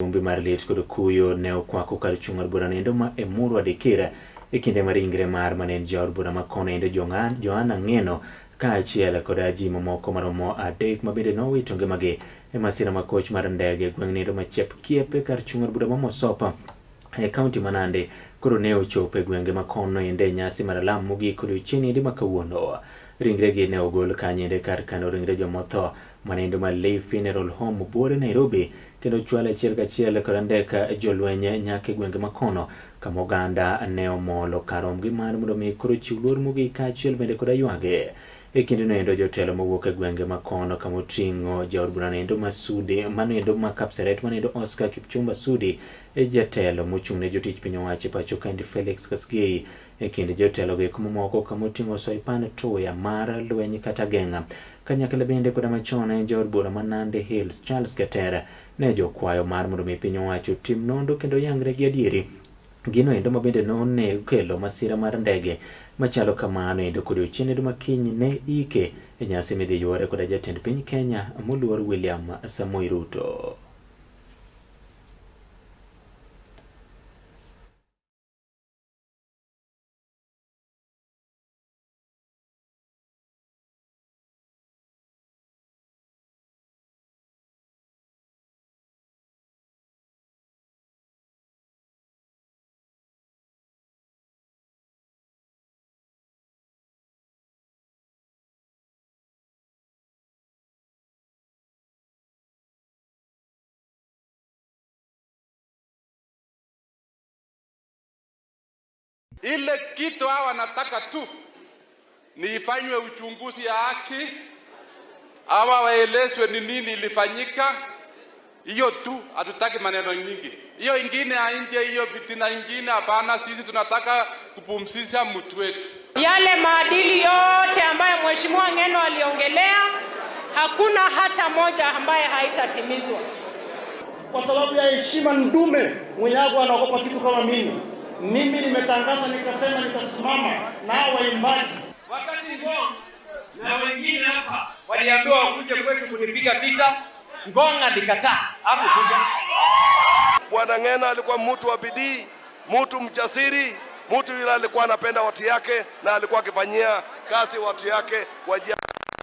Umbi marlit kod kuyo ne okwako kar chung' od bura nendo ma Emurua Dikirr e kinde mar ringre mar manen jaod bura ma kono endo Joanna Ng'eno kaachiel kod ji mamoko maromo 3 ma bende nowito ngimagi e masira makoch mar ndege e gweng' nendo ma Chepkiep kar chung' od bura ma Mosopa e kaunti ma Nandi. Koro ne ochopo e gwenge ma kono ende nyasi mar lam mogik odiochieng' ende ma kawuono. Ringregi ne ogol kanyo ende kar kano ringre jomotho manendo ma Lay Funeral Home Buore Nairobi, kendo chwal achiel kachiel kod ndeka jolweny nyaka e gwenge ma kono kama oganda ne omolo karomgi mar mondo mi koro chiw luor mogik kaachiel bende kod ywage. E kindeno endo jotelo mawuok e gwenge ma kono kama oting'o jaod bura nendo Masudi manendo ma Kapseret manendo Oscar Kipchumba Sudi e jatelo mochung' ne jotich piny owacho pacho kaendi Felix Kosgei e kind jotelo gi mamoko kama oting'o Soipan Tuya mar lweny kata geng'a. Kanyakla bende koda machon jaod bura ma Nandi Hills Charles Keter ne jokwayo mar mondo mi piny owacho tim nondo kendo yangre gi adieri gino endo ma bende ne kelo masira mar ndege machalo kamano endo kod odiochieng' endo ma kiny ne ike e nyasi midhi yuore koda jatend piny Kenya moluor William Samoei Ruto. Ile kitu hawa wanataka tu ni ifanywe uchunguzi ya haki, hawa waelezwe ni nini ilifanyika. Hiyo tu, hatutaki maneno nyingi. Hiyo ingine ya nje, hiyo fitina ingine hapana. Sisi tunataka kupumzisha mtu wetu. Yale maadili yote ambayo Mheshimiwa Ng'eno aliongelea, hakuna hata moja ambaye haitatimizwa. Kwa sababu ya heshima ndume, mwenyago anaogopa kitu kama mimi. Mimi nimetangaza nikasema nitasimama na waimbaji. Wakati Ngong na wengine hapa waliambiwa wakuje kwetu kunipiga vita, Ngong alikataa hapo kuja. Bwana Ng'eno alikuwa mtu wa bidii, mtu mjasiri, mtu yule alikuwa anapenda watu yake na alikuwa akifanyia kazi watu yake kwa